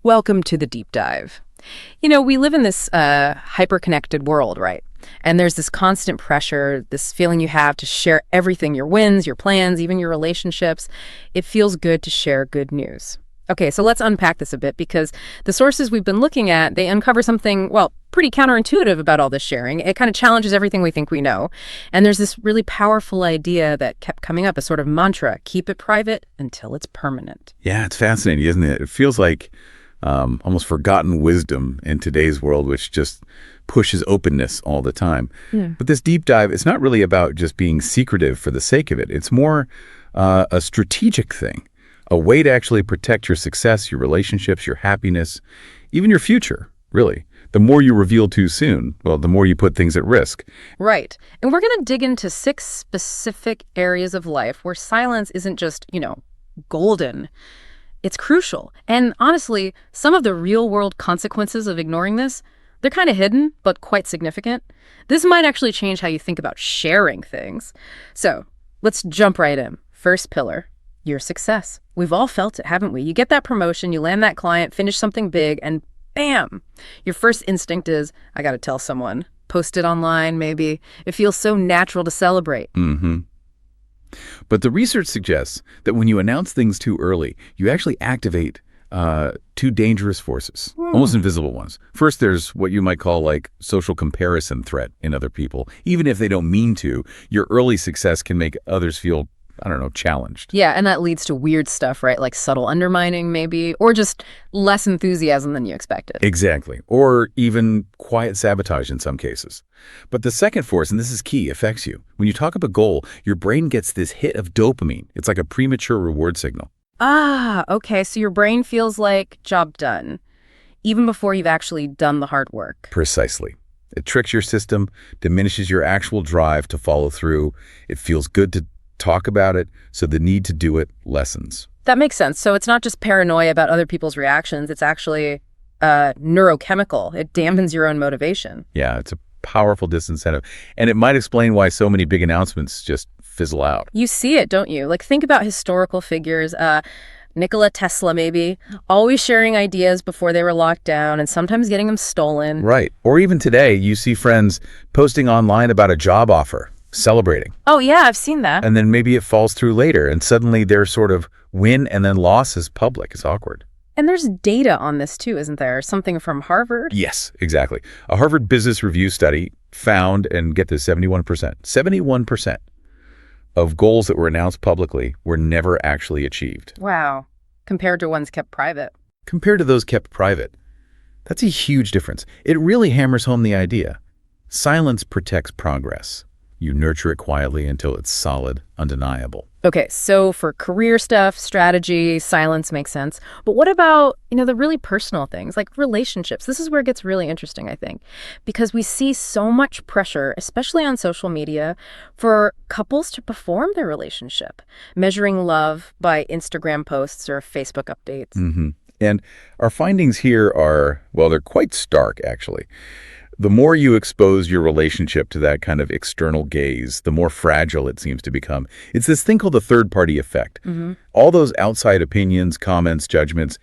Welcome to the deep dive. We live in this hyper-connected world, right? And there's this constant pressure, this feeling you have to share everything, your wins, your plans, even your relationships. It feels good to share good news. Okay, so let's unpack this a bit because the sources we've been looking at, they uncover something, well, pretty counterintuitive about all this sharing. It kind of challenges everything we think we know. And there's this really powerful idea that kept coming up, a sort of mantra: keep it private until it's permanent. Yeah, it's fascinating, isn't it? It feels like almost forgotten wisdom in today's world, which just pushes openness all the time. Yeah. But this deep dive, it's not really about just being secretive for the sake of it. It's more a strategic thing, a way to actually protect your success, your relationships, your happiness, even your future, really. The more you reveal too soon, well, the more you put things at risk. Right. And we're going to dig into 6 specific areas of life where silence isn't just, golden. It's crucial. And honestly, some of the real-world consequences of ignoring this, they're kind of hidden, but quite significant. This might actually change how you think about sharing things. So let's jump right in. First pillar, your success. We've all felt it, haven't we? You get that promotion, you land that client, finish something big, and bam! Your first instinct is, I got to tell someone. Post it online, maybe. It feels so natural to celebrate. Mm-hmm. But the research suggests that when you announce things too early, you actually activate two dangerous forces, almost invisible ones. First, there's what you might call like social comparison threat in other people. Even if they don't mean to, your early success can make others feel, challenged. Yeah, and that leads to weird stuff, right? Like subtle undermining, maybe, or just less enthusiasm than you expected. Exactly. Or even quiet sabotage in some cases. But the second force, and this is key, affects you. When you talk up a goal, your brain gets this hit of dopamine. It's like a premature reward signal. Ah, okay, so your brain feels like job done, even before you've actually done the hard work. Precisely. It tricks your system, diminishes your actual drive to follow through. It feels good to talk about it, so the need to do it lessens. That makes sense. So it's not just paranoia about other people's reactions. It's actually neurochemical. It dampens your own motivation. Yeah, it's a powerful disincentive. And it might explain why so many big announcements just fizzle out. You see it, don't you? Like, think about historical figures. Nikola Tesla, maybe, always sharing ideas before they were locked down and sometimes getting them stolen. Right. Or even today, you see friends posting online about a job offer, celebrating. Oh, yeah, I've seen that. And then maybe it falls through later, and suddenly their sort of win and then loss is public. It's awkward. And there's data on this too, isn't there? Something from Harvard? Yes, exactly. A Harvard Business Review study found, and get this, 71% of goals that were announced publicly were never actually achieved. Wow. Compared to ones kept private. Compared to those kept private. That's a huge difference. It really hammers home the idea. Silence protects progress. You nurture it quietly until it's solid, undeniable. Okay, so for career stuff, strategy, silence makes sense. But what about, the really personal things like relationships? This is where it gets really interesting, I think, because we see so much pressure, especially on social media, for couples to perform their relationship, measuring love by Instagram posts or Facebook updates. Mm-hmm. And our findings here are, well, they're quite stark, actually. The more you expose your relationship to that kind of external gaze, the more fragile it seems to become. It's this thing called the third-party effect. Mm-hmm. All those outside opinions, comments, judgments,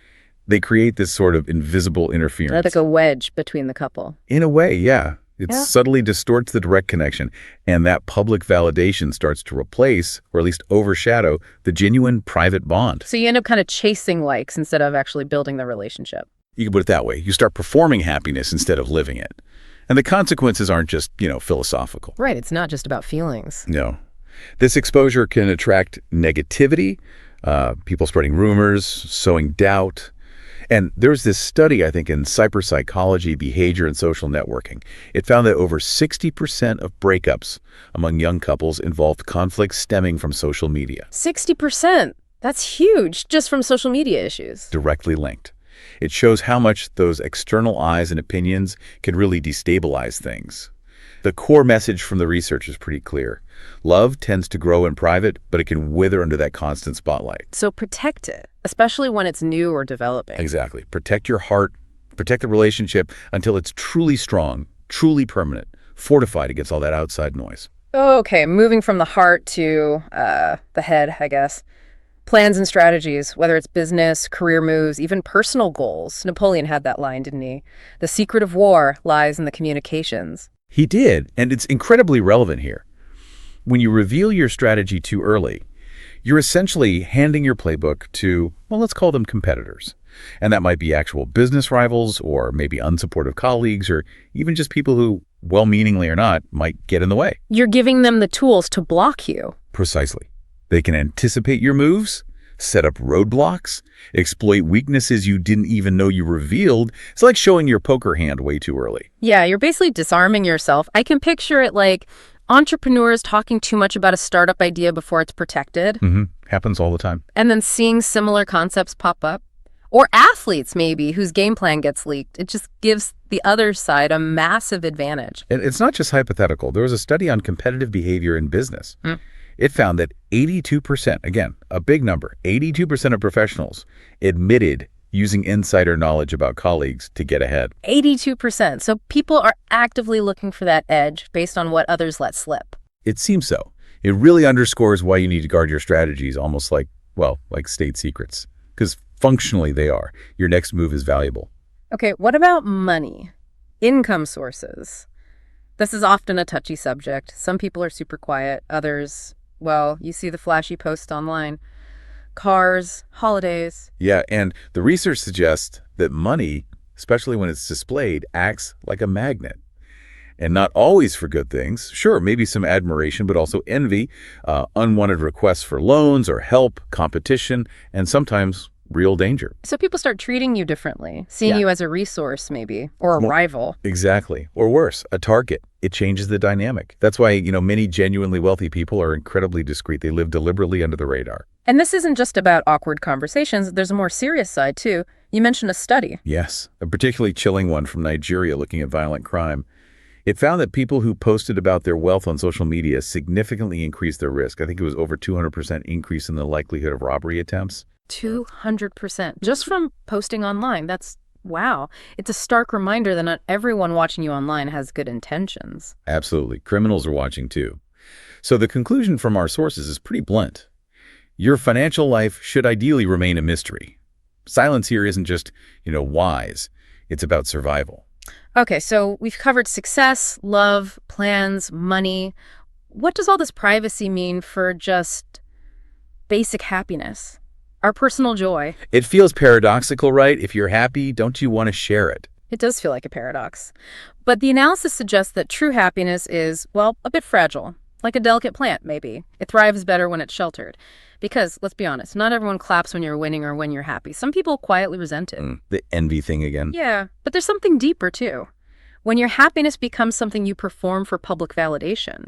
they create this sort of invisible interference. Like a wedge between the couple. In a way, yeah. It subtly distorts the direct connection, and that public validation starts to replace, or at least overshadow, the genuine private bond. So you end up kind of chasing likes instead of actually building the relationship. You can put it that way. You start performing happiness instead of living it. And the consequences aren't just, philosophical. Right. It's not just about feelings. No. This exposure can attract negativity, people spreading rumors, sowing doubt. And there's this study, I think, in cyberpsychology, behavior, and social networking. It found that over 60% of breakups among young couples involved conflicts stemming from social media. 60%? That's huge, just from social media issues. Directly linked. It shows how much those external eyes and opinions can really destabilize things. The core message from the research is pretty clear. Love tends to grow in private, but it can wither under that constant spotlight. So protect it, especially when it's new or developing. Exactly. Protect your heart, protect the relationship until it's truly strong, truly permanent, fortified against all that outside noise. Okay, moving from the heart to the head, I guess. Plans and strategies, whether it's business, career moves, even personal goals. Napoleon had that line, didn't he? The secret of war lies in the communications. He did, and it's incredibly relevant here. When you reveal your strategy too early, you're essentially handing your playbook to, well, let's call them competitors. And that might be actual business rivals, or maybe unsupportive colleagues, or even just people who, well-meaningly or not, might get in the way. You're giving them the tools to block you. Precisely. They can anticipate your moves, set up roadblocks, exploit weaknesses you didn't even know you revealed. It's like showing your poker hand way too early. Yeah, you're basically disarming yourself. I can picture it like entrepreneurs talking too much about a startup idea before it's protected. Happens all the time. And then seeing similar concepts pop up. Or athletes, maybe, whose game plan gets leaked. It just gives the other side a massive advantage. And it's not just hypothetical. There was a study on competitive behavior in business. It found that 82%, again, a big number, 82% of professionals admitted using insider knowledge about colleagues to get ahead. 82%. So people are actively looking for that edge based on what others let slip. It seems so. It really underscores why you need to guard your strategies, almost like, well, like state secrets. Because functionally they are. Your next move is valuable. Okay, what about money? Income sources. This is often a touchy subject. Some people are super quiet. Others, well, you see the flashy posts online. Cars, holidays. Yeah, and the research suggests that money, especially when it's displayed, acts like a magnet. And not always for good things. Sure, maybe some admiration, but also envy, unwanted requests for loans or help, competition, and sometimes real danger. So people start treating you differently, seeing you as a resource maybe, or a rival. Exactly. Or worse, a target. It changes the dynamic. That's why, many genuinely wealthy people are incredibly discreet. They live deliberately under the radar. And this isn't just about awkward conversations. There's a more serious side, too. You mentioned a study. Yes, a particularly chilling one from Nigeria looking at violent crime. It found that people who posted about their wealth on social media significantly increased their risk. I think it was over 200% increase in the likelihood of robbery attempts. 200%. Just from posting online. That's, wow. It's a stark reminder that not everyone watching you online has good intentions. Absolutely. Criminals are watching too. So the conclusion from our sources is pretty blunt. Your financial life should ideally remain a mystery. Silence here isn't just, wise. It's about survival. Okay, so we've covered success, love, plans, money. What does all this privacy mean for just basic happiness? Our personal joy. It feels paradoxical, right? If you're happy, don't you want to share it? It does feel like a paradox. But the analysis suggests that true happiness is, well, a bit fragile. Like a delicate plant, maybe. It thrives better when it's sheltered. Because, let's be honest, not everyone claps when you're winning or when you're happy. Some people quietly resent it. The envy thing again. Yeah, but there's something deeper, too. When your happiness becomes something you perform for public validation,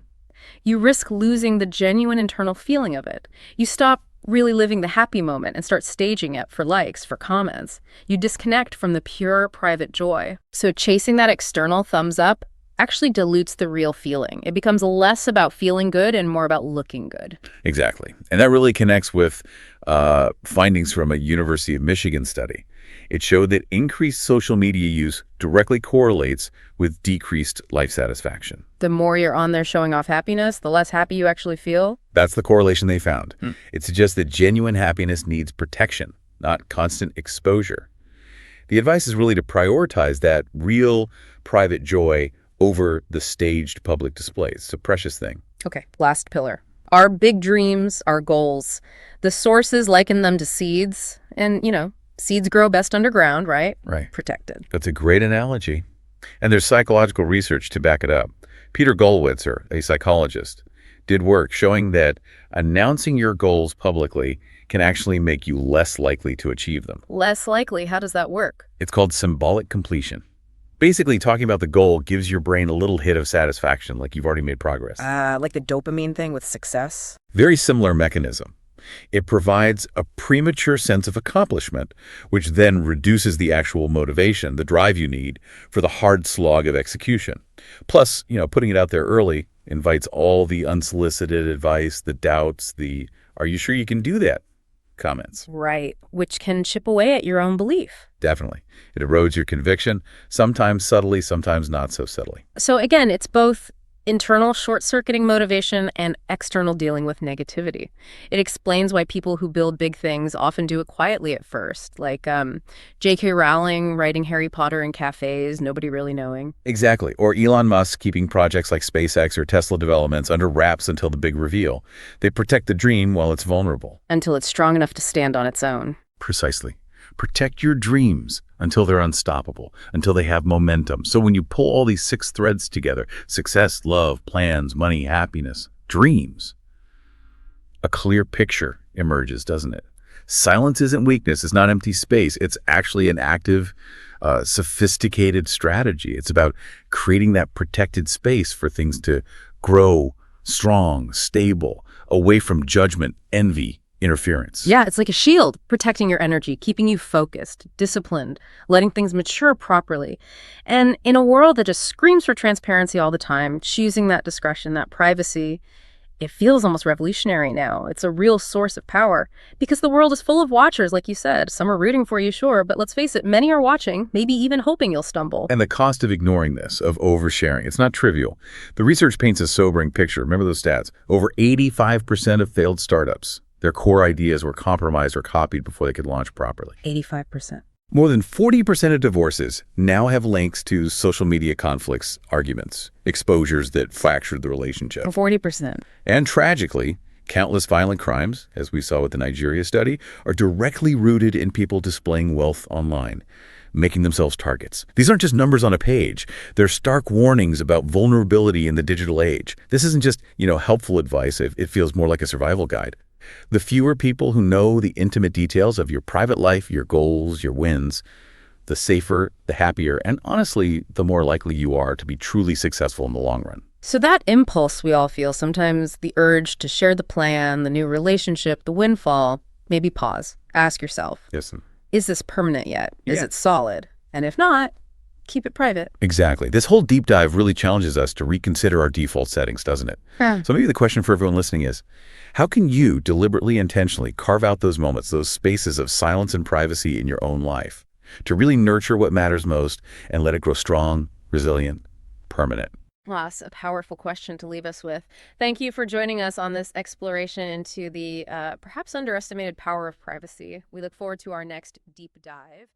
you risk losing the genuine internal feeling of it. You stop really living the happy moment and start staging it for likes, for comments. You disconnect from the pure private joy. So chasing that external thumbs up actually dilutes the real feeling. It becomes less about feeling good and more about looking good. Exactly. And that really connects with findings from a University of Michigan study. It showed that increased social media use directly correlates with decreased life satisfaction. The more you're on there showing off happiness, the less happy you actually feel. That's the correlation they found. It suggests that genuine happiness needs protection, not constant exposure. The advice is really to prioritize that real private joy over the staged public displays. It's a precious thing. Okay, last pillar. Our big dreams, our goals. The sources liken them to seeds, and, seeds grow best underground, right? Right. Protected. That's a great analogy. And there's psychological research to back it up. Peter Gollwitzer, a psychologist, did work showing that announcing your goals publicly can actually make you less likely to achieve them. Less likely? How does that work? It's called symbolic completion. Basically, talking about the goal gives your brain a little hit of satisfaction, like you've already made progress. Like the dopamine thing with success? Very similar mechanism. It provides a premature sense of accomplishment, which then reduces the actual motivation, the drive you need for the hard slog of execution. Plus, putting it out there early invites all the unsolicited advice, the doubts, the, "Are you sure you can do that?" comments. Right, which can chip away at your own belief. Definitely. It erodes your conviction, sometimes subtly, sometimes not so subtly. So again, it's both internal short-circuiting motivation and external dealing with negativity. It explains why people who build big things often do it quietly at first, like J.K. Rowling writing Harry Potter in cafes, nobody really knowing. Exactly. Or Elon Musk keeping projects like SpaceX or Tesla developments under wraps until the big reveal. They protect the dream while it's vulnerable. Until it's strong enough to stand on its own. Precisely. Protect your dreams until they're unstoppable, until they have momentum. So when you pull all these 6 threads together, success, love, plans, money, happiness, dreams, a clear picture emerges, doesn't it? Silence isn't weakness. It's not empty space. It's actually an active, sophisticated strategy. It's about creating that protected space for things to grow strong, stable, away from judgment, envy, interference. Yeah, it's like a shield, protecting your energy, keeping you focused, disciplined, letting things mature properly. And in a world that just screams for transparency all the time, choosing that discretion, that privacy, it feels almost revolutionary now. It's a real source of power because the world is full of watchers, like you said. Some are rooting for you, sure, but let's face it, many are watching, maybe even hoping you'll stumble. And the cost of ignoring this, of oversharing, it's not trivial. The research paints a sobering picture. Remember those stats? Over 85% of failed startups, their core ideas were compromised or copied before they could launch properly. 85%. More than 40% of divorces now have links to social media conflicts, arguments, exposures that fractured the relationship. 40%. And tragically, countless violent crimes, as we saw with the Nigeria study, are directly rooted in people displaying wealth online, making themselves targets. These aren't just numbers on a page. They're stark warnings about vulnerability in the digital age. This isn't just, helpful advice. It feels more like a survival guide. The fewer people who know the intimate details of your private life, your goals, your wins, the safer, the happier, and honestly, the more likely you are to be truly successful in the long run. So that impulse we all feel, sometimes the urge to share the plan, the new relationship, the windfall, maybe pause. Ask yourself, Yes. is this permanent yet? Is Yeah. it solid? And if not, keep it private. Exactly. This whole deep dive really challenges us to reconsider our default settings, doesn't it? Yeah. So maybe the question for everyone listening is, how can you deliberately, intentionally carve out those moments, those spaces of silence and privacy in your own life to really nurture what matters most and let it grow strong, resilient, permanent? Well, that's a powerful question to leave us with. Thank you for joining us on this exploration into the perhaps underestimated power of privacy. We look forward to our next deep dive.